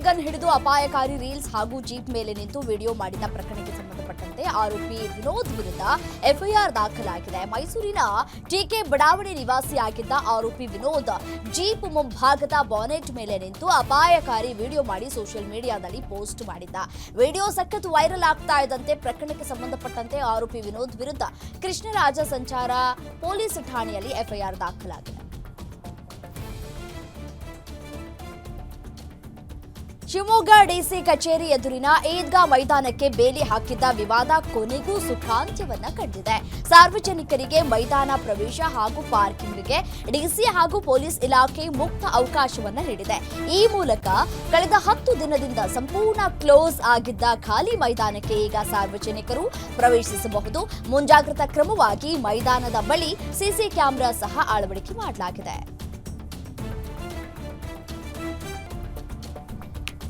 Gun ಹಿಡಿದು ಅಪಾಯಕಾರಿ reels ಹಾಗೂ ಜೀಪ್ ಮೇಲೆ ನಿಂತು ವಿಡಿಯೋ ಮಾಡಿದ ಪ್ರಕರಣಕ್ಕೆ ಸಂಬಂಧಪಟ್ಟಂತೆ ಆರೋಪಿ ವಿನೋದ್ ವಿರುದ್ಧ ಎಫ್ಐಆರ್ ದಾಖಲಾಗಿದೆ. ಮೈಸೂರಿನ ಟಿಕೆ ಬಡಾವಣೆ ನಿವಾಸಿಯಾಗಿದ್ದ ಆರೋಪಿ ವಿನೋದ್ ಜೀಪ್ ಮುಂಭಾಗದ ಬಾನೆಟ್ ಮೇಲೆ ನಿಂತು ಅಪಾಯಕಾರಿ ವಿಡಿಯೋ ಮಾಡಿ ಸೋಷಿಯಲ್ ಮೀಡಿಯಾದಲ್ಲಿ ಪೋಸ್ಟ್ ಮಾಡಿದ್ದ. ವಿಡಿಯೋ ಸಖತ್ ವೈರಲ್ ಆಗ್ತಾ ಇದ್ದಂತೆ ಪ್ರಕರಣಕ್ಕೆ ಸಂಬಂಧಪಟ್ಟಂತೆ ಆರೋಪಿ ವಿನೋದ್ ವಿರುದ್ಧ ಕೃಷ್ಣರಾಜ ಸಂಚಾರ ಪೊಲೀಸ್ ಠಾಣೆಯಲ್ಲಿ ಎಫ್ಐಆರ್ ದಾಖಲಾಗಿದೆ. ಶಿವಮೊಗ್ಗ ಡಿಸಿ ಕಚೇರಿ ಎದುರಿನ ಈದ್ಗಾ ಮೈದಾನಕ್ಕೆ ಬೇಲಿ ಹಾಕಿದ್ದ ವಿವಾದ ಕೊನೆಗೂ ಸುಖಾಂತ್ಯವನ್ನ ಕಂಡಿದೆ. ಸಾರ್ವಜನಿಕರಿಗೆ ಮೈದಾನ ಪ್ರವೇಶ ಹಾಗೂ ಪಾರ್ಕಿಂಗ್ಗೆ ಡಿಸಿ ಹಾಗೂ ಪೊಲೀಸ್ ಇಲಾಖೆ ಮುಕ್ತ ಅವಕಾಶವನ್ನ ನೀಡಿದೆ. ಈ ಮೂಲಕ ಕಳೆದ 10 ದಿನದಿಂದ ಸಂಪೂರ್ಣ ಕ್ಲೋಸ್ ಆಗಿದ್ದ ಖಾಲಿ ಮೈದಾನಕ್ಕೆ ಈಗ ಸಾರ್ವಜನಿಕರು ಪ್ರವೇಶಿಸಬಹುದು. ಮುಂಜಾಗ್ರತಾ ಕ್ರಮವಾಗಿ ಮೈದಾನದ ಬಳಿ ಸಿಸಿ ಕ್ಯಾಮೆರಾ ಸಹ ಅಳವಡಿಕೆ ಮಾಡಲಾಗಿದೆ.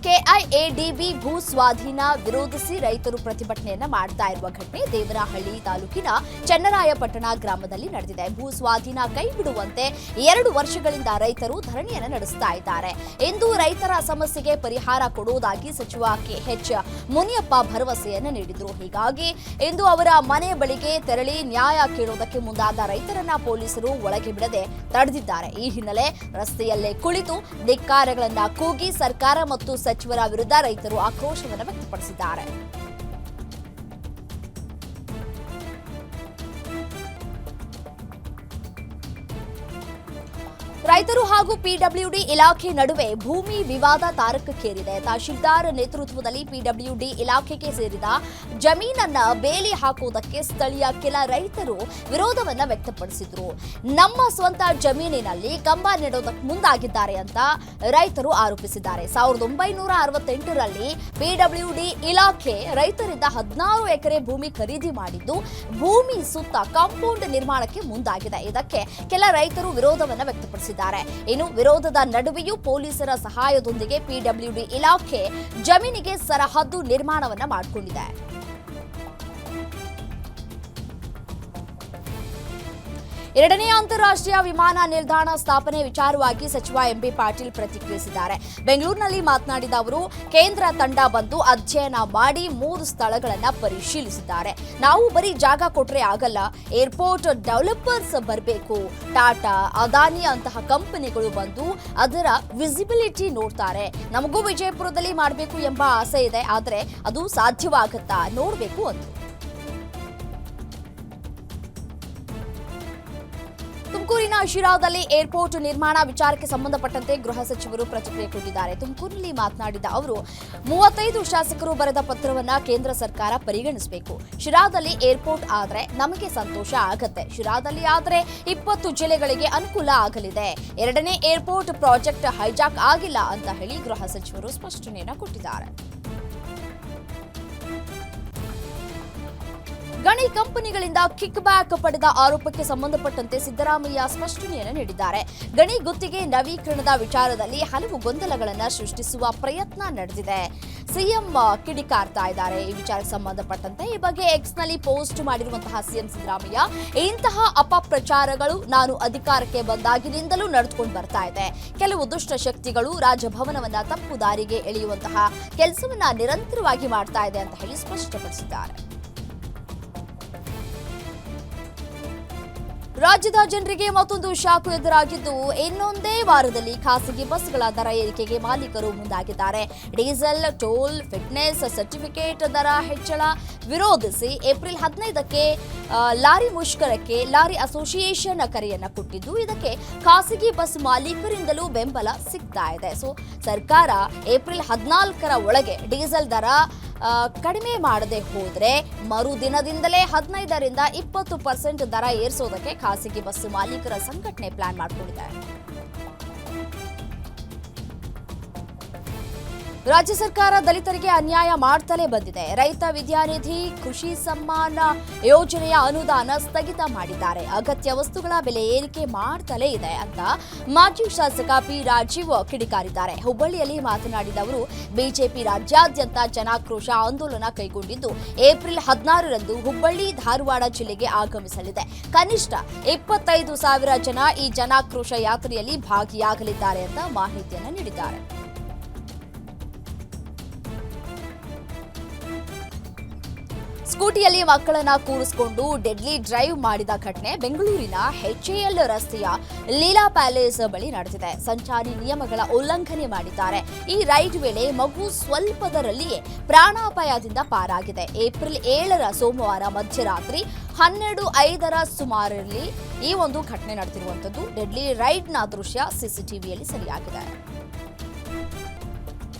ಕೆಐಎಡಿಬಿ ಭೂ ಸ್ವಾಧೀನ ವಿರೋಧಿಸಿ ರೈತರು ಪ್ರತಿಭಟನೆಯನ್ನ ಮಾಡ್ತಾ ಇರುವ ಘಟನೆ ದೇವನಹಳ್ಳಿ ತಾಲೂಕಿನ ಚನ್ನರಾಯಪಟ್ಟಣ ಗ್ರಾಮದಲ್ಲಿ ನಡೆದಿದೆ. ಭೂ ಸ್ವಾಧೀನ ಕೈ ಬಿಡುವಂತೆ 2 ವರ್ಷಗಳಿಂದ ರೈತರು ಧರಣಿಯನ್ನ ನಡೆಸ್ತಾ ಇದ್ದಾರೆ. ಇಂದು ರೈತರ ಸಮಸ್ಯೆಗೆ ಪರಿಹಾರ ಕೊಡುವುದಾಗಿ ಸಚಿವ ಕೆಎಚ್ ಮುನಿಯಪ್ಪ ಭರವಸೆಯನ್ನ ನೀಡಿದ್ರು. ಹೀಗಾಗಿ ಇಂದು ಅವರ ಮನೆ ಬಳಿಗೆ ತೆರಳಿ ನ್ಯಾಯ ಕೇಳುವುದಕ್ಕೆ ಮುಂದಾದ ರೈತರನ್ನ ಪೊಲೀಸರು ಒಳಗೆ ಬಿಡದೆ ತಡೆದಿದ್ದಾರೆ. ಈ ಹಿನ್ನೆಲೆ ರಸ್ತೆಯಲ್ಲೇ ಕುಳಿತು ಧಿಕ್ಕಾರಗಳನ್ನ ಕೂಗಿ ಸರ್ಕಾರ ಮತ್ತು ಸಚಿವರ ವಿರುದ್ಧ ರೈತರು ಆಕ್ರೋಶವನ್ನು ವ್ಯಕ್ತಪಡಿಸಿದ್ದಾರೆ. ರೈತರು ಹಾಗೂ ಪಿಡಬ್ಲ್ಯೂಡಿ ಇಲಾಖೆ ನಡುವೆ ಭೂಮಿ ವಿವಾದ ತಾರಕಕ್ಕೇರಿದೆ. ತಹಶೀಲ್ದಾರ್ ನೇತೃತ್ವದಲ್ಲಿ ಪಿಡಬ್ಲ್ಯೂಡಿ ಇಲಾಖೆಗೆ ಸೇರಿದ ಜಮೀನನ್ನ ಬೇಲಿ ಹಾಕುವುದಕ್ಕೆ ಸ್ಥಳೀಯ ಕೆಲ ರೈತರು ವಿರೋಧವನ್ನ ವ್ಯಕ್ತಪಡಿಸಿದ್ರು. ನಮ್ಮ ಸ್ವಂತ ಜಮೀನಿನಲ್ಲಿ ಕಂಬ ನೆಡೋದಕ್ಕೆ ಮುಂದಾಗಿದ್ದಾರೆ ಅಂತ ರೈತರು ಆರೋಪಿಸಿದ್ದಾರೆ. 1968ರಲ್ಲಿ ಪಿಡಬ್ಲ್ಯೂಡಿ ಇಲಾಖೆ ರೈತರಿಂದ 16 ಎಕರೆ ಭೂಮಿ ಖರೀದಿ ಮಾಡಿದ್ದು ಭೂಮಿ ಸುತ್ತ ಕಾಂಪೌಂಡ್ ನಿರ್ಮಾಣಕ್ಕೆ ಮುಂದಾಗಿದೆ. ಇದಕ್ಕೆ ಕೆಲ ರೈತರು ವಿರೋಧವನ್ನ ವ್ಯಕ್ತಪಡಿಸಿದ್ದಾರೆ. ಇನ್ನು ವಿರೋಧದ ನಡುವೆಯೂ ಪೊಲೀಸರ ಸಹಾಯದೊಂದಿಗೆ ಪಿಡಬ್ಲ್ಯೂಡಿ ಇಲಾಖೆ ಜಮೀನಿಗೆ ಸರಹದ್ದು ನಿರ್ಮಾಣವನ್ನ ಮಾಡಿಕೊಂಡಿದೆ. ಎರಡನೇ ಅಂತಾರಾಷ್ಟ್ರೀಯ ವಿಮಾನ ನಿಲ್ದಾಣ ಸ್ಥಾಪನೆ ವಿಚಾರವಾಗಿ ಸಚಿವ ಎಂಬಿ ಪಾಟೀಲ್ ಪ್ರತಿಕ್ರಿಯಿಸಿದ್ದಾರೆ. ಬೆಂಗಳೂರಿನಲ್ಲಿ ಮಾತನಾಡಿದ ಅವರು, ಕೇಂದ್ರ ತಂಡ ಬಂದು ಅಧ್ಯಯನ ಮಾಡಿ 3 ಸ್ಥಳಗಳನ್ನು ಪರಿಶೀಲಿಸಿದ್ದಾರೆ. ನಾವು ಬರೀ ಜಾಗ ಕೊಟ್ರೆ ಆಗಲ್ಲ, ಏರ್ಪೋರ್ಟ್ ಡೆವಲಪರ್ಸ್ ಬರಬೇಕು. ಟಾಟಾ, ಅದಾನಿ ಅಂತಹ ಕಂಪನಿಗಳು ಬಂದು ಅದರ ವಿಸಿಬಿಲಿಟಿ ನೋಡ್ತಾರೆ. ನಮಗೂ ವಿಜಯಪುರದಲ್ಲಿ ಮಾಡಬೇಕು ಎಂಬ ಆಸೆ ಇದೆ, ಆದರೆ ಅದು ಸಾಧ್ಯವಾಗುತ್ತಾ ನೋಡಬೇಕು ಅಂತ. ತುಮಕೂರಿನ ಶಿರಾದಲ್ಲಿ ಏರ್ಪೋರ್ಟ್ ನಿರ್ಮಾಣ ವಿಚಾರಕ್ಕೆ ಸಂಬಂಧಪಟ್ಟಂತೆ ಗೃಹ ಸಚಿವರು ಪ್ರತಿಕ್ರಿಯೆ ಕೊಟ್ಟಿದ್ದಾರೆ. ತುಮಕೂರಿನಲ್ಲಿ ಮಾತನಾಡಿದ ಅವರು, 35 ಶಾಸಕರು ಬರೆದ ಪತ್ರವನ್ನ ಕೇಂದ್ರ ಸರ್ಕಾರ ಪರಿಗಣಿಸಬೇಕು. ಶಿರಾದಲ್ಲಿ ಏರ್ಪೋರ್ಟ್ ಆದ್ರೆ ನಮಗೆ ಸಂತೋಷ ಆಗತ್ತೆ. ಶಿರಾದಲ್ಲಿ ಆದ್ರೆ 20 ಜಿಲ್ಲೆಗಳಿಗೆ ಅನುಕೂಲ ಆಗಲಿದೆ. 2ನೇ ಏರ್ಪೋರ್ಟ್ ಪ್ರಾಜೆಕ್ಟ್ ಹೈಜಾಕ್ ಆಗಿಲ್ಲ ಅಂತ ಹೇಳಿ ಗೃಹ ಸಚಿವರು ಸ್ಪಷ್ಟನೆಯನ್ನ ಕೊಟ್ಟಿದ್ದಾರೆ. ಗಣಿ ಕಂಪನಿಗಳಿಂದ ಕಿಕ್ ಬ್ಯಾಕ್ ಪಡೆದ ಆರೋಪಕ್ಕೆ ಸಂಬಂಧಪಟ್ಟಂತೆ ಸಿದ್ದರಾಮಯ್ಯ ಸ್ಪಷ್ಟನೆಯನ್ನು ನೀಡಿದ್ದಾರೆ. ಗಣಿ ಗುತ್ತಿಗೆ ನವೀಕರಣದ ವಿಚಾರದಲ್ಲಿ ಹಲವು ಗೊಂದಲಗಳನ್ನು ಸೃಷ್ಟಿಸುವ ಪ್ರಯತ್ನ ನಡೆದಿದೆ. ಸಿಎಂ ಕಿಡಿಕಾರ್ತಾ ಇದ್ದಾರೆ. ಈ ವಿಚಾರಕ್ಕೆ ಸಂಬಂಧಪಟ್ಟಂತೆ ಈ ಬಗ್ಗೆ ಎಕ್ಸ್ನಲ್ಲಿ ಪೋಸ್ಟ್ ಮಾಡಿರುವಂತಹ ಸಿಎಂ ಸಿದ್ದರಾಮಯ್ಯ, ಇಂತಹ ಅಪಪ್ರಚಾರಗಳು ನಾನು ಅಧಿಕಾರಕ್ಕೆ ಬಂದಾಗಿನಿಂದಲೂ ನಡೆದುಕೊಂಡು ಬರ್ತಾ ಇದೆ. ಕೆಲವು ದುಷ್ಟ ಶಕ್ತಿಗಳು ರಾಜಭವನವನ್ನ ತಪ್ಪು ದಾರಿಗೆ ಎಳೆಯುವಂತಹ ಕೆಲಸವನ್ನ ನಿರಂತರವಾಗಿ ಮಾಡ್ತಾ ಇದೆ ಅಂತ ಹೇಳಿ ಸ್ಪಷ್ಟಪಡಿಸಿದ್ದಾರೆ. ರಾಜ್ಯದ ಜನರಿಗೆ ಮತ್ತೊಂದು ಶಾಕು ಎದುರಾಗಿದ್ದು, ಇನ್ನೊಂದೇ ವಾರದಲ್ಲಿ ಖಾಸಗಿ ಬಸ್ಗಳ ದರ ಏರಿಕೆಗೆ ಮಾಲೀಕರು ಮುಂದಾಗಿದ್ದಾರೆ. ಡೀಸೆಲ್, ಟೋಲ್, ಫಿಟ್ನೆಸ್ ಸರ್ಟಿಫಿಕೇಟ್ ದರ ಹೆಚ್ಚಳ ವಿರೋಧಿಸಿ ಏಪ್ರಿಲ್ 15ಕ್ಕೆ ಲಾರಿ ಮುಷ್ಕರಕ್ಕೆ ಲಾರಿ ಅಸೋಸಿಯೇಷನ್ ಕರೆಯನ್ನ ಕೊಟ್ಟಿದ್ದು, ಇದಕ್ಕೆ ಖಾಸಗಿ ಬಸ್ ಮಾಲೀಕರಿಂದಲೂ ಬೆಂಬಲ ಸಿಗ್ತಾ ಇದೆ. ಸರ್ಕಾರ ಏಪ್ರಿಲ್ 14ರ ಒಳಗೆ ಡೀಸೆಲ್ ದರ ಕಡಿಮೆ ಮಾಡದೆ ಹೋದ್ರೆ ಮರುದಿನದಿಂದಲೇ 15ರಿಂದ 20% ದರ ಏರಿಸೋದಕ್ಕೆ ಖಾಸಗಿ ಬಸ್ ಮಾಲೀಕರ ಸಂಘಟನೆ ಪ್ಲಾನ್ ಮಾಡಿಕೊಂಡಿದೆ. ರಾಜ್ಯ ಸರ್ಕಾರ ದಲಿತರಿಗೆ ಅನ್ಯಾಯ ಮಾಡ್ತಲೇ ಬಂದಿದೆ. ರೈತ ವಿದ್ಯಾನಿಧಿ, ಕೃಷಿ ಸಮ್ಮಾನ ಯೋಜನೆಯ ಅನುದಾನ ಸ್ಥಗಿತ ಮಾಡಿದ್ದಾರೆ. ಅಗತ್ಯ ವಸ್ತುಗಳ ಬೆಲೆ ಏರಿಕೆ ಮಾಡ್ತಲೇ ಇದೆ ಅಂತ ಮಾಜಿ ಶಾಸಕ ಪಿ ರಾಜೀವ್ ಕಿಡಿಕಾರಿದ್ದಾರೆ. ಹುಬ್ಬಳ್ಳಿಯಲ್ಲಿ ಮಾತನಾಡಿದ ಅವರು, ಬಿಜೆಪಿ ರಾಜ್ಯಾದ್ಯಂತ ಜನಾಕ್ರೋಶ ಆಂದೋಲನ ಕೈಗೊಂಡಿದ್ದು ಏಪ್ರಿಲ್ 16ರಂದು ಹುಬ್ಬಳ್ಳಿ, ಧಾರವಾಡ ಜಿಲ್ಲೆಗೆ ಆಗಮಿಸಲಿದೆ. ಕನಿಷ್ಠ 25,000 ಜನ ಈ ಜನಾಕ್ರೋಶ ಯಾತ್ರೆಯಲ್ಲಿ ಭಾಗಿಯಾಗಲಿದ್ದಾರೆ ಅಂತ ಮಾಹಿತಿಯನ್ನು ನೀಡಿದ್ದಾರೆ. ಸ್ಕೂಟಿಯಲ್ಲಿ ಮಕ್ಕಳನ್ನ ಕೂರಿಸಿಕೊಂಡು ಡೆಡ್ಲಿ ಡ್ರೈವ್ ಮಾಡಿದ ಘಟನೆ ಬೆಂಗಳೂರಿನ HAL ರಸ್ತೆಯ ಲೀಲಾ ಪ್ಯಾಲೇಸ್ ಬಳಿ ನಡೆದಿದೆ. ಸಂಚಾರಿ ನಿಯಮಗಳ ಉಲ್ಲಂಘನೆ ಮಾಡಿದ್ದಾರೆ. ಈ ರೈಡ್ ವೇಳೆ ಮಗು ಸ್ವಲ್ಪದರಲ್ಲಿಯೇ ಪ್ರಾಣಾಪಾಯದಿಂದ ಪಾರಾಗಿದೆ. ಏಪ್ರಿಲ್ 7ರ ಸೋಮವಾರ ಮಧ್ಯರಾತ್ರಿ 12:05 ಸುಮಾರಲ್ಲಿ ಈ ಒಂದು ಘಟನೆ ನಡೆದಿರುವಂತದ್ದು. ಡೆಡ್ಲಿ ರೈಡ್ನ ದೃಶ್ಯ ಸಿಸಿಟಿವಿಯಲ್ಲಿ ಸೆರೆಯಾಗಿದೆ.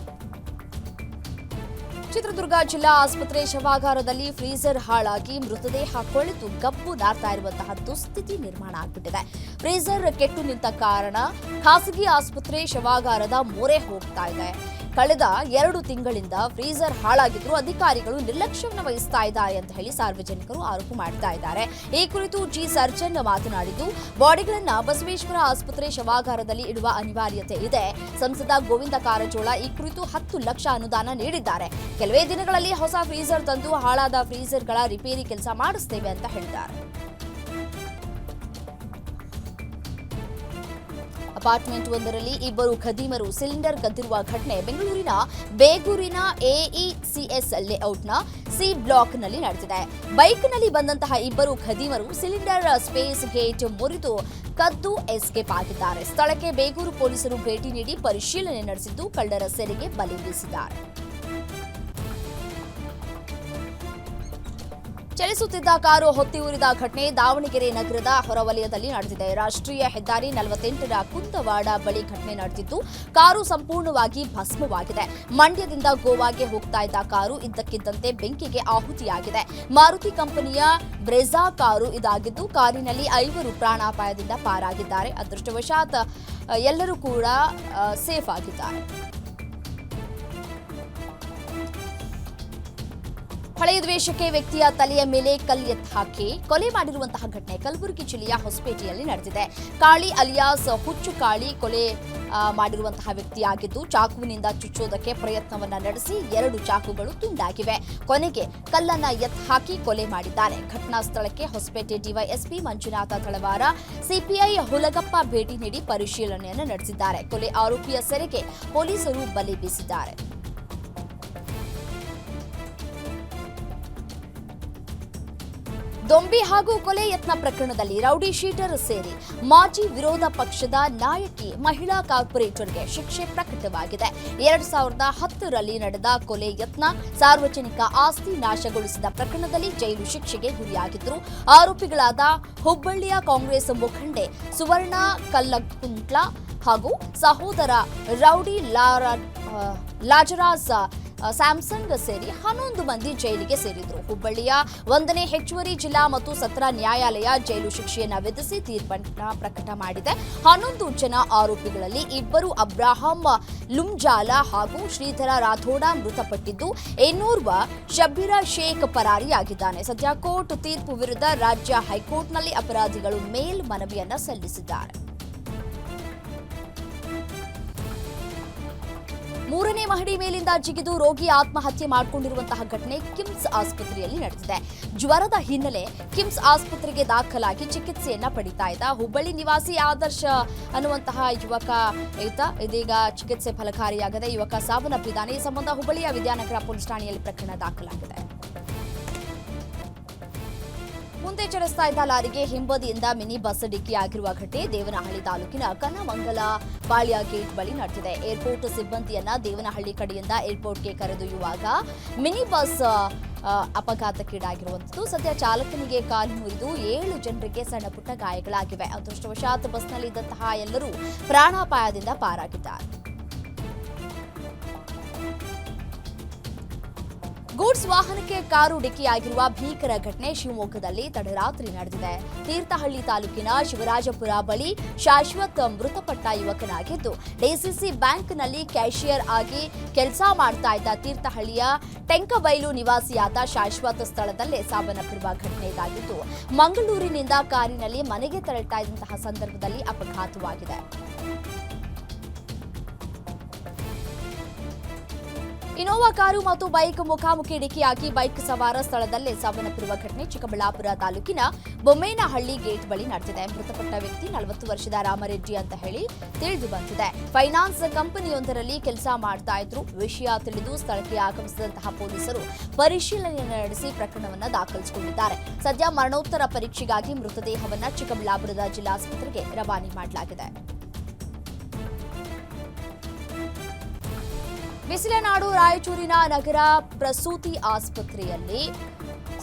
ಚಿತ್ರದುರ್ಗ ಜಿಲ್ಲಾ ಆಸ್ಪತ್ರೆ ಶವಾಗಾರದಲ್ಲಿ ಫ್ರೀಜರ್ ಹಾಳಾಗಿ ಮೃತದೇಹ ಕೊಳೆತು ಗಬ್ಬು ನಾರ್ತಾ ಇರುವಂತಹ ದುಸ್ಥಿತಿ ನಿರ್ಮಾಣ ಆಗ್ಬಿಟ್ಟಿದೆ. ಫ್ರೀಜರ್ ಕೆಟ್ಟು ನಿಂತ ಕಾರಣ ಖಾಸಗಿ ಆಸ್ಪತ್ರೆ ಶವಾಗಾರದ ಮೊರೆ ಹೋಗ್ತಾ ಇದೆ. ಕಳೆದ 2 ತಿಂಗಳಿಂದ ಫ್ರೀಜರ್ ಹಾಳಾಗಿದ್ರು ಅಧಿಕಾರಿಗಳು ನಿರ್ಲಕ್ಷ್ಯವನ್ನು ವಹಿಸ್ತಾ ಇದ್ದಾರೆ ಅಂತ ಹೇಳಿ ಸಾರ್ವಜನಿಕರು ಆರೋಪ ಮಾಡ್ತಾ ಇದ್ದಾರೆ. ಈ ಕುರಿತು ಜಿ ಸರ್ಜನ್ ಮಾತನಾಡಿದ್ದು, ಬಾಡಿಗಳನ್ನ ಬಸವೇಶ್ವರ ಆಸ್ಪತ್ರೆ ಶವಾಗಾರದಲ್ಲಿ ಇಡುವ ಅನಿವಾರ್ಯತೆ ಇದೆ. ಸಂಸದ ಗೋವಿಂದ ಕಾರಜೋಳ ಈ ಕುರಿತು 10 ಲಕ್ಷ ಅನುದಾನ ನೀಡಿದ್ದಾರೆ. ಕೆಲವೇ ದಿನಗಳಲ್ಲಿ ಹೊಸ ಫ್ರೀಜರ್ ತಂದು ಹಾಳಾದ ಫ್ರೀಜರ್ಗಳ ರಿಪೇರಿ ಕೆಲಸ ಮಾಡಿಸ್ತೇವೆ ಅಂತ ಹೇಳಿದ್ದಾರೆ. ಅಪಾರ್ಟ್ಮೆಂಟ್ ಒಂದರಲ್ಲಿ ಇಬ್ಬರು ಖದೀಮರು ಸಿಲಿಂಡರ್ ಕದ್ದಿರುವ ಘಟನೆ ಬೆಂಗಳೂರಿನ ಬೇಗೂರಿನ AECS ಲೇಔಟ್ನ ಸಿ ಬ್ಲಾಕ್ನಲ್ಲಿ ನಡೆದಿದೆ. ಬೈಕ್ನಲ್ಲಿ ಬಂದಂತಹ ಇಬ್ಬರು ಖದೀಮರು ಸಿಲಿಂಡರ್ ಸ್ಪೇಸ್ ಗೇಟ್ ಮುರಿದು ಕದ್ದು ಎಸ್ಕೇಪ್ ಆಗಿದ್ದಾರೆ. ಸ್ಥಳಕ್ಕೆ ಬೇಗೂರು ಪೊಲೀಸರು ಭೇಟಿ ನೀಡಿ ಪರಿಶೀಲನೆ ನಡೆಸಿದ್ದು ಕಳ್ಳರ ಸೆರೆಗೆ ಬಲೆ ಬೀಸಿದ್ದಾರೆ. ಚಲಿಸುತ್ತಿದ್ದ ಕಾರು ಹೊತ್ತಿ ಉರಿದ ಘಟನೆ ದಾವಣಗೆರೆ ನಗರದ ಹೊರವಲಯದಲ್ಲಿ ನಡೆದಿದೆ. ರಾಷ್ಟ್ರೀಯ ಹೆದ್ದಾರಿ 48ರ ಕುಂದವಾಡ ಬಳಿ ಘಟನೆ ನಡೆದಿದ್ದು, ಕಾರು ಸಂಪೂರ್ಣವಾಗಿ ಭಸ್ಮವಾಗಿದೆ. ಮಂಡ್ಯದಿಂದ ಗೋವಾಗೆ ಹೋಗ್ತಾ ಇದ್ದ ಕಾರು ಇದ್ದಕ್ಕಿದ್ದಂತೆ ಬೆಂಕಿಗೆ ಆಹುತಿಯಾಗಿದೆ. ಮಾರುತಿ ಕಂಪನಿಯ ಬ್ರೆಜಾ ಕಾರು ಇದಾಗಿದ್ದು, ಕಾರಿನಲ್ಲಿ 5 ಪ್ರಾಣಾಪಾಯದಿಂದ ಪಾರಾಗಿದ್ದಾರೆ. ಅದೃಷ್ಟವಶಾತ್ ಎಲ್ಲರೂ ಕೂಡ ಸೇಫ್ ಆಗಿದ್ದಾರೆ. ಹಳೆಯ ದ್ವೇಷಕ್ಕೆ ವ್ಯಕ್ತಿಯ ತಲೆಯ ಮೇಲೆ ಕಲ್ಲೆತ್ತಿ ಹಾಕಿ ಕೊಲೆ ಮಾಡಿರುವಂತಹ ಘಟನೆ ಕಲಬುರಗಿ ಜಿಲ್ಲೆಯ ಹೊಸಪೇಟೆಯಲ್ಲಿ ನಡೆದಿದೆ. ಕಾಳಿ ಅಲಿಯಾಸ್ ಹುಚ್ಚು ಕಾಳಿ ಕೊಲೆ ಮಾಡಿರುವಂತಹ ವ್ಯಕ್ತಿಯಾಗಿದ್ದು, ಚಾಕುವಿನಿಂದ ಚುಚ್ಚೋದಕ್ಕೆ ಪ್ರಯತ್ನವನ್ನ ನಡೆಸಿ 2 ಚಾಕುಗಳು ತುಂಡಾಗಿವೆ. ಕೊನೆಗೆ ಕಲ್ಲನ್ನ ಎತ್ತಿ ಹಾಕಿ ಕೊಲೆ ಮಾಡಿದ್ದಾನೆ. ಘಟನಾ ಸ್ಥಳಕ್ಕೆ ಹೊಸಪೇಟೆ ಡಿವೈಎಸ್ಪಿ ಮಂಜುನಾಥ ತಳವಾರ, ಸಿಪಿಐ ಹುಲಗಪ್ಪ ಭೇಟಿ ನೀಡಿ ಪರಿಶೀಲನೆಯನ್ನು ನಡೆಸಿದ್ದಾರೆ. ಕೊಲೆ ಆರೋಪಿಯ ಸೆರೆಗೆ ಪೊಲೀಸರು ಬಲೆ ಬೀಸಿದ್ದಾರೆ. ದೊಂಬಿ ಹಾಗೂ ಕೊಲೆ ಯತ್ನ ಪ್ರಕರಣದಲ್ಲಿ ರೌಡಿ ಶೀಟರ್ ಸೇರಿ ಮಾಜಿ ವಿರೋಧ ಪಕ್ಷದ ನಾಯಕಿ ಮಹಿಳಾ ಕಾರ್ಪೊರೇಟರ್ಗೆ ಶಿಕ್ಷೆ ಪ್ರಕಟವಾಗಿದೆ. 2010ರಲ್ಲಿ ನಡೆದ ಕೊಲೆ ಯತ್ನ, ಸಾರ್ವಜನಿಕ ಆಸ್ತಿ ನಾಶಗೊಳಿಸಿದ ಪ್ರಕರಣದಲ್ಲಿ ಜೈಲು ಶಿಕ್ಷೆಗೆ ಗುರಿಯಾಗಿದ್ದರು. ಆರೋಪಿಗಳಾದ ಹುಬ್ಬಳ್ಳಿಯ ಕಾಂಗ್ರೆಸ್ ಮುಖಂಡೆ ಸುವರ್ಣ ಕಲ್ಲಕುಂಟ್ಲ ಹಾಗೂ ಸಹೋದರ ರೌಡಿ ಲಾಜರಾಸ್ ಸ್ಯಾಮ್ಸಂಗ್ ಸೇರಿ 11 ಮಂದಿ ಜೈಲಿಗೆ ಸೇರಿದ್ರು. ಹುಬ್ಬಳ್ಳಿಯ 1ನೇ ಹೆಚ್ಚುವರಿ ಜಿಲ್ಲಾ ಮತ್ತು ಸತ್ರ ನ್ಯಾಯಾಲಯ ಜೈಲು ಶಿಕ್ಷೆಯನ್ನ ವಿಧಿಸಿ ತೀರ್ಪನ್ನ ಪ್ರಕಟ ಮಾಡಿದೆ. 11 ಜನ ಆರೋಪಿಗಳಲ್ಲಿ 2 ಅಬ್ರಾಹಂ ಲುಂಜಾಲ ಹಾಗೂ ಶ್ರೀಧರ ರಾಥೋಡ ಮೃತಪಟ್ಟಿದ್ದು, ಇನ್ನೋರ್ವ ಶಬ್ಬೀರ ಶೇಖ್ ಪರಾರಿಯಾಗಿದ್ದಾನೆ. ಸದ್ಯ ಕೋರ್ಟ್ ತೀರ್ಪು ವಿರುದ್ಧ ರಾಜ್ಯ ಹೈಕೋರ್ಟ್ನಲ್ಲಿ ಅಪರಾಧಿಗಳು ಮೇಲ್ಮನವಿಯನ್ನ ಸಲ್ಲಿಸಿದ್ದಾರೆ. 3ನೇ ಮಹಡಿ ಮೇಲಿಂದ ಜಿಗಿದು ರೋಗಿ ಆತ್ಮಹತ್ಯೆ ಮಾಡಿಕೊಂಡಿರುವಂತಹ ಘಟನೆ ಕಿಮ್ಸ್ ಆಸ್ಪತ್ರೆಯಲ್ಲಿ ನಡೆದಿದೆ. ಜ್ವರದ ಹಿನ್ನೆಲೆ ಕಿಮ್ಸ್ ಆಸ್ಪತ್ರೆಗೆ ದಾಖಲಾಗಿ ಚಿಕಿತ್ಸೆಯನ್ನ ಪಡಿತಾ ಇದ್ದ ಹುಬ್ಬಳ್ಳಿ ನಿವಾಸಿ ಆದರ್ಶ ಅನ್ನುವಂತಹ ಯುವಕ ಇದೀಗ ಚಿಕಿತ್ಸೆ ಫಲಕಾರಿಯಾಗದೆ ಯುವಕ ಸಾವನ್ನಪ್ಪಿದ್ದಾನೆ. ಈ ಸಂಬಂಧ ಹುಬ್ಬಳ್ಳಿಯ ವಿದ್ಯಾನಗರ ಪೊಲೀಸ್ ಠಾಣೆಯಲ್ಲಿ ಪ್ರಕರಣ ದಾಖಲಾಗಿದೆ. ಮುಂದೆ ಚಲಿಸ್ತಾ ಇದ್ದ ಲಾರಿಗೆ ಹಿಂಬದಿಯಿಂದ ಮಿನಿ ಬಸ್ ಡಿಕ್ಕಿಯಾಗಿರುವ ಘಟನೆ ದೇವನಹಳ್ಳಿ ತಾಲೂಕಿನ ಕನ್ನಮಂಗಲ ಪಾಳ್ಯ ಗೇಟ್ ಬಳಿ ನಡೆದಿದೆ. ಏರ್ಪೋರ್ಟ್ ಸಿಬ್ಬಂದಿಯನ್ನ ದೇವನಹಳ್ಳಿ ಕಡೆಯಿಂದ ಏರ್ಪೋರ್ಟ್ಗೆ ಕರೆದೊಯ್ಯುವಾಗ ಮಿನಿ ಬಸ್ ಅಪಘಾತಕ್ಕೀಡಾಗಿರುವಂಥದ್ದು. ಸದ್ಯ ಚಾಲಕನಿಗೆ ಕಾಲು ಮುರಿದು 7 ಜನರಿಗೆ ಸಣ್ಣ ಪುಟ್ಟ ಗಾಯಗಳಾಗಿವೆ. ಅದೃಷ್ಟವಶಾತ್ ಬಸ್ನಲ್ಲಿದ್ದಂತಹ ಎಲ್ಲರೂ ಪ್ರಾಣಾಪಾಯದಿಂದ ಪಾರಾಗಿದ್ದಾರೆ. ಗೂಡ್ಸ್ ವಾಹನಕ್ಕೆ ಕಾರು ಡಿಕ್ಕಿಯಾಗಿರುವ ಭೀಕರ ಘಟನೆ ಶಿವಮೊಗ್ಗದಲ್ಲಿ ತಡರಾತ್ರಿ ನಡೆದಿದೆ. ತೀರ್ಥಹಳ್ಳಿ ತಾಲೂಕಿನ ಶಿವರಾಜಪುರ ಬಳಿ ಶಾಶ್ವತ್ ಮೃತಪಟ್ಟ ಯುವಕನಾಗಿದ್ದು, ಡಿಸಿಸಿ ಬ್ಯಾಂಕ್ನಲ್ಲಿ ಕ್ಯಾಶಿಯರ್ ಆಗಿ ಕೆಲಸ ಮಾಡ್ತಾ ಇದ್ದ ತೀರ್ಥಹಳ್ಳಿಯ ಟೆಂಕಬೈಲು ನಿವಾಸಿಯಾದ ಶಾಶ್ವತ್ ಸ್ಥಳದಲ್ಲೇ ಸಾವನ್ನಪ್ಪಿರುವ ಘಟನೆ ಇದಾಗಿದ್ದು, ಮಂಗಳೂರಿನಿಂದ ಕಾರಿನಲ್ಲಿ ಮನೆಗೆ ತೆರಳುತ್ತಾ ಇದ್ದಂತಹ ಸಂದರ್ಭದಲ್ಲಿ ಅಪಘಾತವಾಗಿದೆ. ಇನೋವಾ ಕಾರು ಮತ್ತು ಬೈಕ್ ಮುಖಾಮುಖಿ ಡಿಕ್ಕಿಯಾಗಿ ಬೈಕ್ ಸವಾರ ಸ್ಥಳದಲ್ಲೇ ಸಾವನ್ನಪ್ಪಿರುವ ಘಟನೆ ಚಿಕ್ಕಬಳ್ಳಾಪುರ ತಾಲೂಕಿನ ಬೊಮ್ಮೇನಹಳ್ಳಿ ಗೇಟ್ ಬಳಿ ನಡೆದಿದೆ. ಮೃತಪಟ್ಟ ವ್ಯಕ್ತಿ 40 ವರ್ಷದ ರಾಮರೆಡ್ಡಿ ಅಂತ ಹೇಳಿ ತಿಳಿದು ಬಂದಿದೆ. ಫೈನಾನ್ಸ್ ಕಂಪನಿಯೊಂದರಲ್ಲಿ ಕೆಲಸ ಮಾಡ್ತಾ ಇದ್ರು. ವಿಷಯ ತಿಳಿದು ಸ್ಥಳಕ್ಕೆ ಆಗಮಿಸಿದಂತಹ ಪೊಲೀಸರು ಪರಿಶೀಲನೆ ನಡೆಸಿ ಪ್ರಕರಣವನ್ನು ದಾಖಲಿಸಿಕೊಂಡಿದ್ದಾರೆ. ಸದ್ಯ ಮರಣೋತ್ತರ ಪರೀಕ್ಷೆಗಾಗಿ ಮೃತದೇಹವನ್ನು ಚಿಕ್ಕಬಳ್ಳಾಪುರದ ಜಿಲ್ಲಾಸ್ಪತ್ರೆಗೆ ರವಾನೆ ಮಾಡಲಾಗಿದೆ. ಬಿಸಿಲನಾಡು ರಾಯಚೂರಿನ ನಗರ ಪ್ರಸೂತಿ ಆಸ್ಪತ್ರೆಯಲ್ಲಿ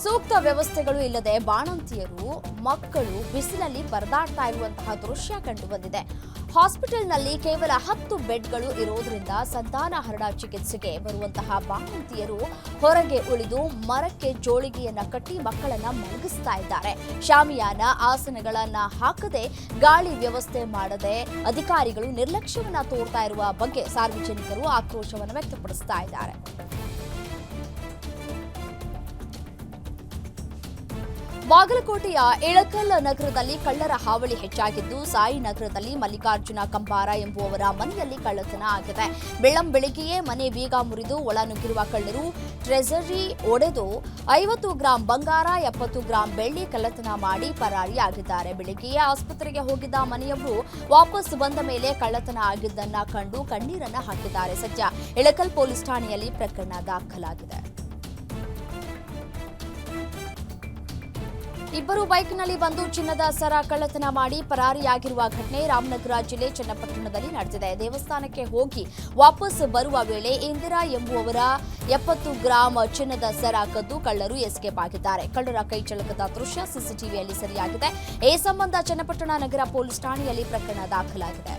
ಸೂಕ್ತ ವ್ಯವಸ್ಥೆಗಳು ಇಲ್ಲದೆ ಬಾಣಂತಿಯರು ಮಕ್ಕಳು ಬಿಸಿಲಲ್ಲಿ ಪರದಾಡ್ತಾ ಇರುವಂತಹ ದೃಶ್ಯ ಕಂಡುಬಂದಿದೆ. ಹಾಸ್ಪಿಟಲ್ನಲ್ಲಿ ಕೇವಲ 10 ಬೆಡ್ಗಳು ಇರೋದ್ರಿಂದ ಸಂತಾನಹರಣ ಚಿಕಿತ್ಸೆಗೆ ಬರುವಂತಹ ಬಾಣಂತಿಯರು ಹೊರಗೆ ಉಳಿದು ಮರಕ್ಕೆ ಜೋಳಿಗೆಯನ್ನ ಕಟ್ಟಿ ಮಕ್ಕಳನ್ನ ಮಲಗಿಸ್ತಾ ಇದ್ದಾರೆ. ಶಾಮಿಯಾನ ಆಸನಗಳನ್ನ ಹಾಕದೆ ಗಾಳಿ ವ್ಯವಸ್ಥೆ ಮಾಡದೆ ಅಧಿಕಾರಿಗಳು ನಿರ್ಲಕ್ಷ್ಯವನ್ನ ತೋರ್ತಾ ಇರುವ ಬಗ್ಗೆ ಸಾರ್ವಜನಿಕರು ಆಕ್ರೋಶವನ್ನು ವ್ಯಕ್ತಪಡಿಸ್ತಾ ಇದ್ದಾರೆ. ಬಾಗಲಕೋಟೆಯ ಇಳಕಲ್ ನಗರದಲ್ಲಿ ಕಳ್ಳರ ಹಾವಳಿ ಹೆಚ್ಚಾಗಿದ್ದು, ಸಾಯಿ ನಗರದಲ್ಲಿ ಮಲ್ಲಿಕಾರ್ಜುನ ಕಂಬಾರ ಎಂಬುವವರ ಮನೆಯಲ್ಲಿ ಕಳ್ಳತನ ಆಗಿದೆ. ಬೆಳ್ಳಂಬೆಳಗ್ಗೆಯೇ ಮನೆ ಬೀಗ ಮುರಿದು ಒಳನುಗ್ಗಿರುವ ಕಳ್ಳರು ಟ್ರೆಜರಿ ಒಡೆದು 50 ಗ್ರಾಂ ಬಂಗಾರ, 70 ಗ್ರಾಂ ಬೆಳ್ಳಿ ಕಳ್ಳತನ ಮಾಡಿ ಪರಾರಿಯಾಗಿದ್ದಾರೆ. ಬೆಳಗ್ಗೆಯೇ ಆಸ್ಪತ್ರೆಗೆ ಹೋಗಿದ್ದ ಮನೆಯವರು ವಾಪಸ್ ಬಂದ ಮೇಲೆ ಕಳ್ಳತನ ಆಗಿದ್ದನ್ನ ಕಂಡು ಕಣ್ಣೀರನ್ನ ಹಾಕಿದ್ದಾರೆ. ಸದ್ಯ ಇಳಕಲ್ ಪೊಲೀಸ್ ಠಾಣೆಯಲ್ಲಿ ಪ್ರಕರಣ ದಾಖಲಾಗಿದೆ. ಇಬ್ಬರು ಬೈಕ್ನಲ್ಲಿ ಬಂದು ಚಿನ್ನದ ಸರ ಕಳ್ಳತನ ಮಾಡಿ ಪರಾರಿಯಾಗಿರುವ ಘಟನೆ ರಾಮನಗರ ಜಿಲ್ಲೆ ಚನ್ನಪಟ್ಟಣದಲ್ಲಿ ನಡೆದಿದೆ. ದೇವಸ್ಥಾನಕ್ಕೆ ಹೋಗಿ ವಾಪಸ್ ಬರುವ ವೇಳೆ ಇಂದಿರಾ ಎಂಬುವವರ 70 ಗ್ರಾಂ ಚಿನ್ನದ ಸರ ಕದ್ದು ಕಳ್ಳರು ಎಸ್ಕೇಪ್ ಆಗಿದ್ದಾರೆ. ಕಳ್ಳರ ಕೈಚಳಕದ ದೃಶ್ಯ ಸಿಸಿಟಿವಿಯಲ್ಲಿ ಸೆರೆಯಾಗಿದೆ. ಈ ಸಂಬಂಧ ಚನ್ನಪಟ್ಟಣ ನಗರ ಪೊಲೀಸ್ ಠಾಣೆಯಲ್ಲಿ ಪ್ರಕರಣ ದಾಖಲಾಗಿದೆ.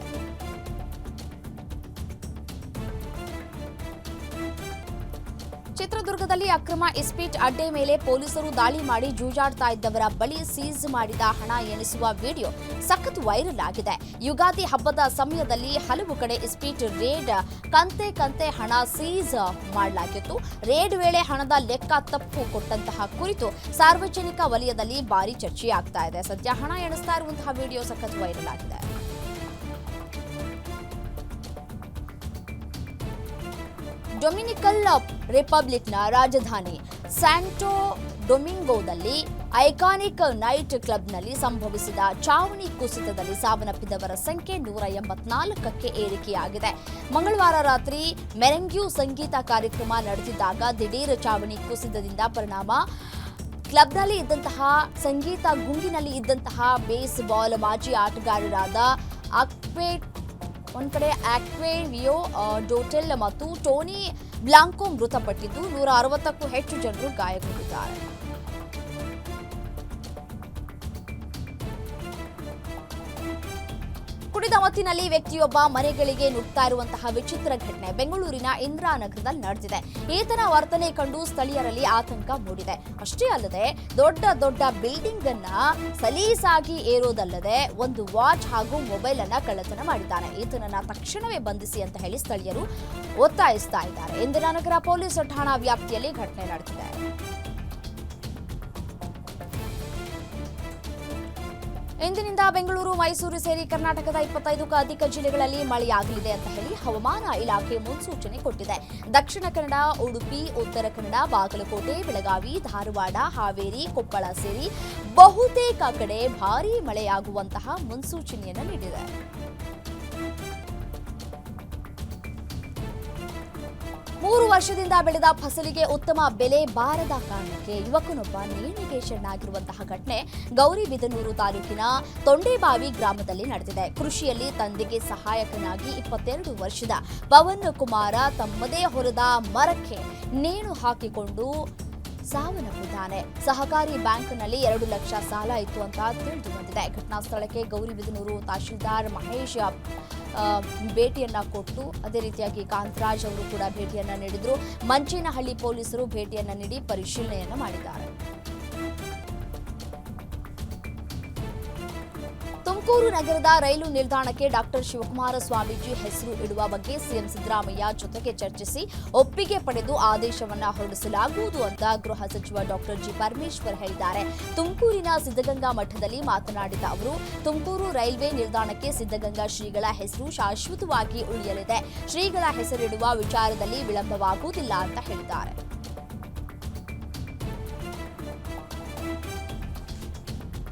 ಚಿತ್ರದುರ್ಗದಲ್ಲಿ ಅಕ್ರಮ ಇಸ್ಪೀಟ್ ಅಡ್ಡೆ ಮೇಲೆ ಪೊಲೀಸರು ದಾಳಿ ಮಾಡಿ ಜೂಜಾಡ್ತಾ ಇದ್ದವರ ಬಳಿ ಸೀಸ್ ಮಾಡಿದ ಹಣ ಎನಿಸುವ ವಿಡಿಯೋ ಸಖತ್ ವೈರಲ್ ಆಗಿದೆ. ಯುಗಾದಿ ಹಬ್ಬದ ಸಮಯದಲ್ಲಿ ಹಲವು ಕಡೆ ಇಸ್ಪೀಟ್ ರೇಡ್ ಕಂತೆ ಹಣ ಸೀಸ್ ಮಾಡಲಾಗಿತ್ತು. ರೇಡ್ ವೇಳೆ ಹಣದ ಲೆಕ್ಕ ತಪ್ಪು ಕೊಟ್ಟಂತಹ ಕುರಿತು ಸಾರ್ವಜನಿಕ ವಲಯದಲ್ಲಿ ಭಾರಿ ಚರ್ಚೆಯಾಗ್ತಾ ಇದೆ. ಸದ್ಯ ಹಣ ಎಣಿಸ್ತಾ ಇರುವಂತಹ ವಿಡಿಯೋ ಸಖತ್ ವೈರಲ್ ಆಗಿದೆ. ಡೊಮಿನಿಕನ್ ರಿಪಬ್ಲಿಕ್ನ ರಾಜಧಾನಿ ಸ್ಯಾಂಟೋ ಡೊಮಿಂಗೋದಲ್ಲಿ ಐಕಾನಿಕ್ ನೈಟ್ ಕ್ಲಬ್ನಲ್ಲಿ ಸಂಭವಿಸಿದ ಚಾವಣಿ ಕುಸಿತದಲ್ಲಿ ಸಾವನ್ನಪ್ಪಿದವರ ಸಂಖ್ಯೆ 184ಕ್ಕೆ ಏರಿಕೆಯಾಗಿದೆ. ಮಂಗಳವಾರ ರಾತ್ರಿ ಮೆರೆಂಗ್ಯೂ ಸಂಗೀತ ಕಾರ್ಯಕ್ರಮ ನಡೆದಿದ್ದಾಗ ದಿಢೀರ್ ಚಾವಣಿ ಕುಸಿತದಿಂದ ಪರಿಣಾಮ ಕ್ಲಬ್ನಲ್ಲಿ ಇದ್ದಂತಹ ಸಂಗೀತ ಗುಂಗಿನಲ್ಲಿ ಇದ್ದಂತಹ ಬೇಸ್ಬಾಲ್ ಮಾಜಿ ಆಟಗಾರರಾದ ಆಕ್ವೇವಿಯೋ ಡೋಟೆಲ್ ಮತ್ತು ಟೋನಿ ಬ್ಲಾಂಕೋ ಮೃತಪಟ್ಟಿದ್ದು 160ಕ್ಕೂ ಹೆಚ್ಚು ಜನರು ಗಾಯಗೊಂಡಿದ್ದಾರೆ. ಕುಡಿದ ಮತ್ತಿನಲ್ಲಿ ವ್ಯಕ್ತಿಯೊಬ್ಬ ಮನೆಗಳಿಗೆ ನುಗ್ತಾ ಇರುವಂತಹ ವಿಚಿತ್ರ ಘಟನೆ ಬೆಂಗಳೂರಿನ ಇಂದಿರಾನಗರದಲ್ಲಿ ನಡೆದಿದೆ. ಈತನ ವರ್ತನೆ ಕಂಡು ಸ್ಥಳೀಯರಲ್ಲಿ ಆತಂಕ ಮೂಡಿದೆ. ಅಷ್ಟೇ ಅಲ್ಲದೆ ದೊಡ್ಡ ಬಿಲ್ಡಿಂಗ್ ಅನ್ನ ಸಲೀಸಾಗಿ ಏರೋದಲ್ಲದೆ ಒಂದು ವಾಚ್ ಹಾಗೂ ಮೊಬೈಲ್ ಅನ್ನ ಕಳ್ಳತನ ಮಾಡಿದ್ದಾನೆ. ಈತನನ್ನ ತಕ್ಷಣವೇ ಬಂಧಿಸಿ ಅಂತ ಹೇಳಿ ಸ್ಥಳೀಯರು ಒತ್ತಾಯಿಸ್ತಾ ಇದ್ದಾರೆ. ಇಂದಿರಾನಗರ ಪೊಲೀಸ್ ಠಾಣಾ ವ್ಯಾಪ್ತಿಯಲ್ಲಿ ಘಟನೆ ನಡೆದಿದೆ. ಇಂದಿನಿಂದ ಬೆಂಗಳೂರು, ಮೈಸೂರು ಸೇರಿ ಕರ್ನಾಟಕದ 25ಕ್ಕೂ ಅಧಿಕ ಜಿಲ್ಲೆಗಳಲ್ಲಿ ಮಳೆಯಾಗಲಿದೆ ಅಂತ ಹೇಳಿ ಹವಾಮಾನ ಇಲಾಖೆ ಮುನ್ಸೂಚನೆ ಕೊಟ್ಟಿದೆ. ದಕ್ಷಿಣ ಕನ್ನಡ, ಉಡುಪಿ, ಉತ್ತರ ಕನ್ನಡ, ಬಾಗಲಕೋಟೆ, ಬೆಳಗಾವಿ, ಧಾರವಾಡ, ಹಾವೇರಿ, ಕೊಪ್ಪಳ ಸೇರಿ ಬಹುತೇಕ ಕಡೆ ಭಾರೀ ಮಳೆಯಾಗುವಂತಹ ಮುನ್ಸೂಚನೆಯನ್ನು ನೀಡಿದೆ. ಮೂರು ವರ್ಷದಿಂದ ಬೆಳೆದ ಫಸಲಿಗೆ ಉತ್ತಮ ಬೆಲೆ ಬಾರದ ಕಾರಣಕ್ಕೆ ಯುವಕನೊಬ್ಬ ನೇಣಿಗೆ ಶರಣಾಗಿರುವಂತಹ ಘಟನೆ ಗೌರಿಬಿದನೂರು ತಾಲೂಕಿನ ತೊಂಡೇಬಾವಿ ಗ್ರಾಮದಲ್ಲಿ ನಡೆದಿದೆ. ಕೃಷಿಯಲ್ಲಿ ತಂದೆಗೆ ಸಹಾಯಕನಾಗಿ 22 ವರ್ಷದ ಪವನ್ ಕುಮಾರ ತಮ್ಮದೇ ಹೊರದ ಮರಕ್ಕೆ ನೇಣು ಹಾಕಿಕೊಂಡು ಸಾವನ್ನಪ್ಪಿದ್ದಾನೆ. ಸಹಕಾರಿ ಬ್ಯಾಂಕ್ನಲ್ಲಿ 2 ಲಕ್ಷ ಸಾಲ ಇತ್ತು ಅಂತ ತಿಳಿದು ಬಂದಿದೆ. ಘಟನಾ ಸ್ಥಳಕ್ಕೆ ಗೌರಿಬಿದನೂರು ತಹಶೀಲ್ದಾರ್ ಮಹೇಶ್ ಭೇಟಿಯನ್ನ ಕೊಟ್ಟು ಅದೇ ರೀತಿಯಾಗಿ ಕಾಂತರಾಜ್ ಅವರು ಕೂಡ ಭೇಟಿಯನ್ನ ನೀಡಿದ್ರು. ಮಂಚೇನಹಳ್ಳಿ ಪೊಲೀಸರು ಭೇಟಿಯನ್ನ ನೀಡಿ ಪರಿಶೀಲನೆಯನ್ನ ಮಾಡಿದ್ದಾರೆ. ತುಮಕೂರು ನಗರದ ರೈಲು ನಿಲ್ದಾಣಕ್ಕೆ ಡಾಕ್ಟರ್ ಶಿವಕುಮಾರ ಸ್ವಾಮೀಜಿ ಹೆಸರು ಇಡುವ ಬಗ್ಗೆ ಸಿಎಂ ಸಿದ್ದರಾಮಯ್ಯ ಜೊತೆಗೆ ಚರ್ಚಿಸಿ ಒಪ್ಪಿಗೆ ಪಡೆದು ಆದೇಶವನ್ನ ಹೊರಡಿಸಲಾಗುವುದು ಅಂತ ಗೃಹ ಸಚಿವ ಡಾಕ್ಟರ್ ಜಿ ಪರಮೇಶ್ವರ್ ಹೇಳಿದ್ದಾರೆ. ತುಮಕೂರಿನ ಸಿದ್ದಗಂಗಾ ಮಠದಲ್ಲಿ ಮಾತನಾಡಿದ ಅವರು, ತುಮಕೂರು ರೈಲ್ವೆ ನಿಲ್ದಾಣಕ್ಕೆ ಸಿದ್ದಗಂಗಾ ಶ್ರೀಗಳ ಹೆಸರು ಶಾಶ್ವತವಾಗಿ ಉಳಿಯಲಿದೆ. ಶ್ರೀಗಳ ಹೆಸರಿಡುವ ವಿಚಾರದಲ್ಲಿ ವಿಳಂಬವಾಗುವುದಿಲ್ಲ ಅಂತ ಹೇಳಿದ್ದಾರೆ.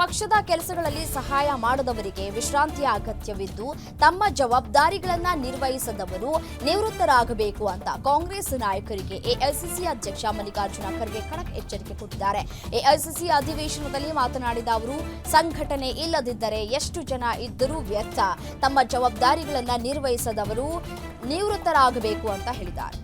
ಪಕ್ಷದ ಕೆಲಸಗಳಲ್ಲಿ ಸಹಾಯ ಮಾಡದವರಿಗೆ ವಿಶ್ರಾಂತಿಯ ಅಗತ್ಯವಿದ್ದು ತಮ್ಮ ಜವಾಬ್ದಾರಿಗಳನ್ನ ನಿರ್ವಹಿಸದವರು ನಿವೃತ್ತರಾಗಬೇಕು ಅಂತ ಕಾಂಗ್ರೆಸ್ ನಾಯಕರಿಗೆ ಎಐಸಿಸಿ ಅಧ್ಯಕ್ಷ ಮಲ್ಲಿಕಾರ್ಜುನ ಖರ್ಗೆ ಖಡಕ್ ಎಚ್ಚರಿಕೆ ಕೊಟ್ಟಿದ್ದಾರೆ. ಎಐಸಿಸಿ ಅಧಿವೇಶನದಲ್ಲಿ ಮಾತನಾಡಿದ ಅವರು, ಸಂಘಟನೆ ಇಲ್ಲದಿದ್ದರೆ ಎಷ್ಟು ಜನ ಇದ್ದರೂ ವ್ಯರ್ಥ. ತಮ್ಮ ಜವಾಬ್ದಾರಿಗಳನ್ನ ನಿರ್ವಹಿಸದವರು ನಿವೃತ್ತರಾಗಬೇಕು ಅಂತ ಹೇಳಿದ್ದಾರೆ.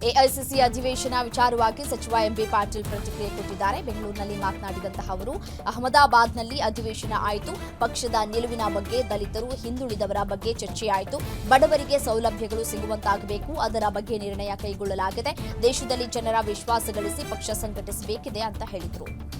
ಎಐಸಿಸಿ ಅಧಿವೇಶನ ವಿಚಾರವಾಗಿ ಸಚಿವ ಎಂಬಿ ಪಾಟೀಲ್ ಪ್ರತಿಕ್ರಿಯೆ ಕೊಟ್ಟಿದ್ದಾರೆ. ಬೆಂಗಳೂರಿನಲ್ಲಿ ಮಾತನಾಡಿದಂತಹ ಅವರು, ಅಹಮದಾಬಾದ್ನಲ್ಲಿ ಅಧಿವೇಶನ ಆಯಿತು. ಪಕ್ಷದ ನಿಲುವಿನ ಬಗ್ಗೆ, ದಲಿತರು, ಹಿಂದುಳಿದವರ ಬಗ್ಗೆ ಚರ್ಚೆಯಾಯಿತು. ಬಡವರಿಗೆ ಸೌಲಭ್ಯಗಳು ಸಿಗುವಂತಾಗಬೇಕು, ಅದರ ಬಗ್ಗೆ ನಿರ್ಣಯ ಕೈಗೊಳ್ಳಲಾಗಿದೆ. ದೇಶದಲ್ಲಿ ಜನರ ವಿಶ್ವಾಸ ಗಳಿಸಿ ಪಕ್ಷ ಸಂಘಟಿಸಬೇಕಿದೆ ಅಂತ ಹೇಳಿದರು.